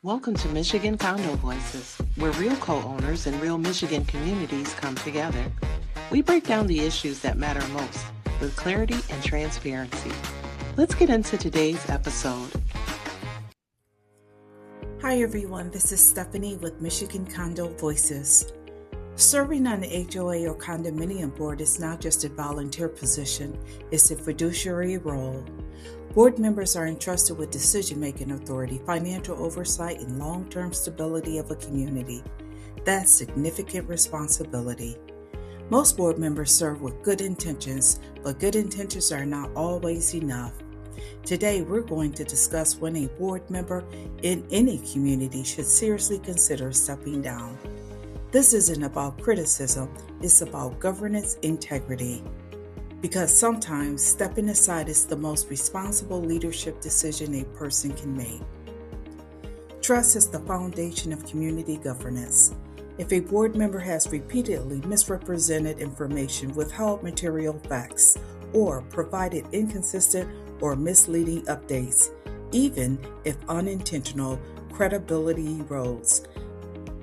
Welcome to Michigan Condo Voices, where real co-owners and real Michigan communities come together. We break down the issues that matter most with clarity and transparency. Let's get into today's episode. Hi everyone, this is Stephanie with Michigan Condo Voices. Serving on the HOA or condominium board is not just a volunteer position, it's a fiduciary role. Board members are entrusted with decision-making authority, financial oversight, and long-term stability of a community. That's significant responsibility. Most board members serve with good intentions, but good intentions are not always enough. Today, we're going to discuss when a board member in any community should seriously consider stepping down. This isn't about criticism, it's about governance integrity. Because sometimes stepping aside is the most responsible leadership decision a person can make. Trust is the foundation of community governance. If a board member has repeatedly misrepresented information, withheld material facts, or provided inconsistent or misleading updates, even if unintentional, credibility erodes.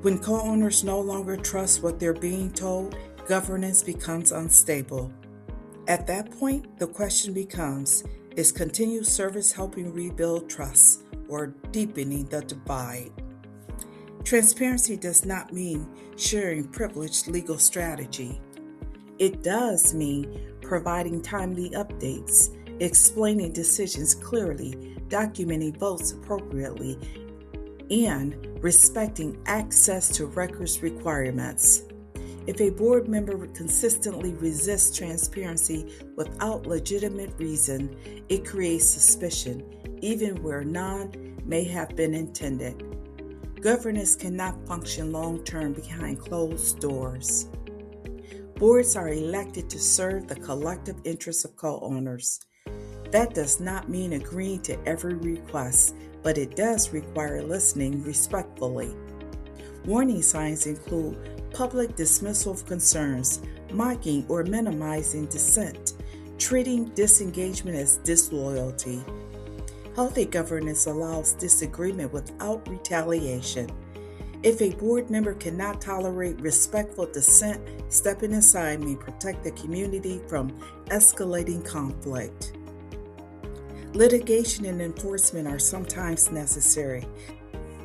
When co-owners no longer trust what they're being told, governance becomes unstable. At that point, the question becomes, is continued service helping rebuild trust or deepening the divide? Transparency does not mean sharing privileged legal strategy. It does mean providing timely updates, explaining decisions clearly, documenting votes appropriately, and respecting access to records requirements. If a board member consistently resists transparency without legitimate reason, it creates suspicion, even where none may have been intended. Governance cannot function long-term behind closed doors. Boards are elected to serve the collective interests of co-owners. That does not mean agreeing to every request, but it does require listening respectfully. Warning signs include public dismissal of concerns, mocking or minimizing dissent, treating disengagement as disloyalty. Healthy governance allows disagreement without retaliation. If a board member cannot tolerate respectful dissent, stepping aside may protect the community from escalating conflict. Litigation and enforcement are sometimes necessary,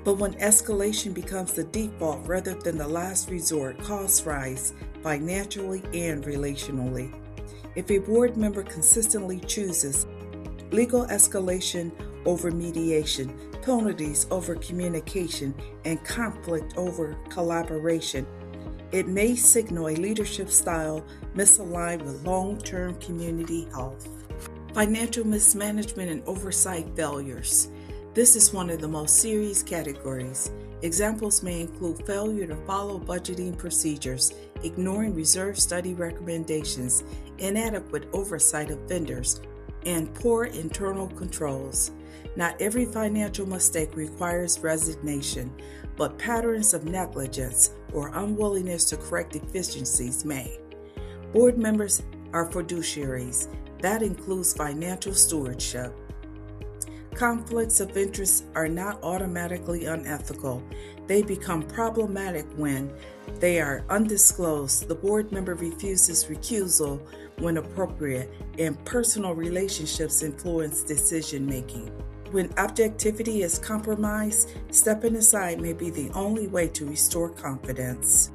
but when escalation becomes the default rather than the last resort, costs rise financially and relationally. If a board member consistently chooses legal escalation over mediation, penalties over communication, and conflict over collaboration, it may signal a leadership style misaligned with long-term community health. Financial mismanagement and oversight failures. This is one of the most serious categories. Examples may include failure to follow budgeting procedures, ignoring reserve study recommendations, inadequate oversight of vendors, and poor internal controls. Not every financial mistake requires resignation, but patterns of negligence or unwillingness to correct deficiencies may. Board members are fiduciaries. That includes financial stewardship. Conflicts of interest are not automatically unethical. They become problematic when they are undisclosed, the board member refuses recusal when appropriate, and personal relationships influence decision-making. When objectivity is compromised, stepping aside may be the only way to restore confidence.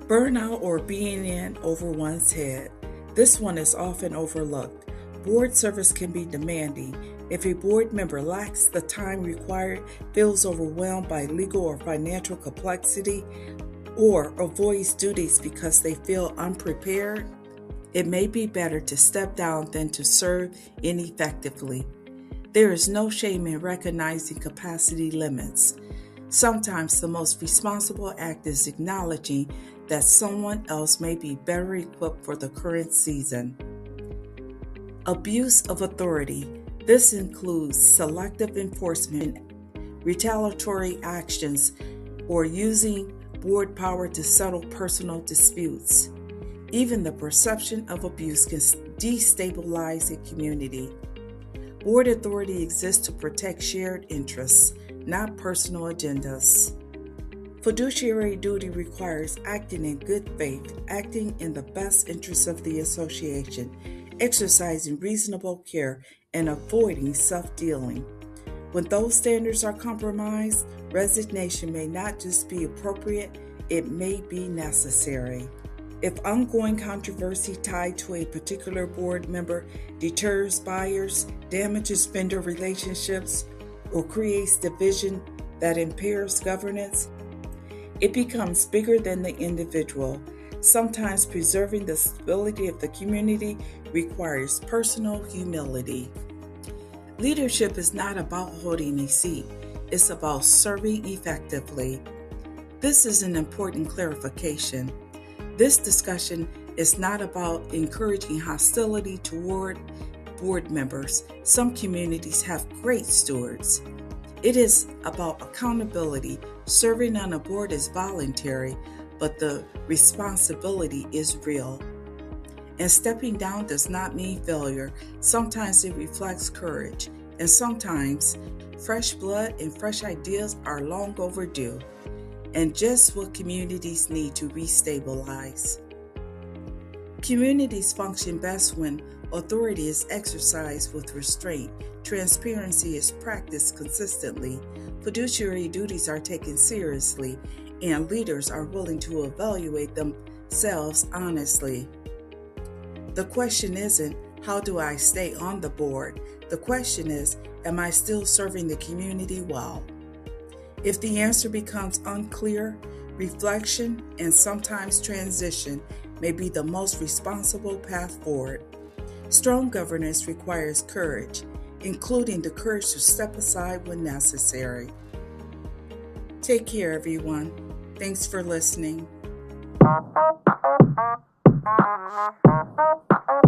Burnout or being in over one's head. This one is often overlooked. Board service can be demanding. If a board member lacks the time required, feels overwhelmed by legal or financial complexity, or avoids duties because they feel unprepared, it may be better to step down than to serve ineffectively. There is no shame in recognizing capacity limits. Sometimes the most responsible act is acknowledging that someone else may be better equipped for the current season. Abuse of authority. This includes selective enforcement, retaliatory actions, or using board power to settle personal disputes. Even the perception of abuse can destabilize a community. Board authority exists to protect shared interests, not personal agendas. Fiduciary duty requires acting in good faith, acting in the best interests of the association, exercising reasonable care, and avoiding self-dealing. When those standards are compromised, resignation may not just be appropriate, it may be necessary. If ongoing controversy tied to a particular board member deters buyers, damages vendor relationships, or creates division that impairs governance, it becomes bigger than the individual. Sometimes preserving the stability of the community requires personal humility. Leadership is not about holding a seat, it's about serving effectively. This is an important clarification. This discussion is not about encouraging hostility toward board members. Some communities have great stewards. It is about accountability. Serving on a board is voluntary, but the responsibility is real. And stepping down does not mean failure. Sometimes it reflects courage, and sometimes fresh blood and fresh ideas are long overdue, and just what communities need to restabilize. Communities function best when authority is exercised with restraint, transparency is practiced consistently, fiduciary duties are taken seriously, and leaders are willing to evaluate themselves honestly. The question isn't, how do I stay on the board? The question is, am I still serving the community well? If the answer becomes unclear, reflection and sometimes transition may be the most responsible path forward. Strong governance requires courage, including the courage to step aside when necessary. Take care, everyone. Thanks for listening.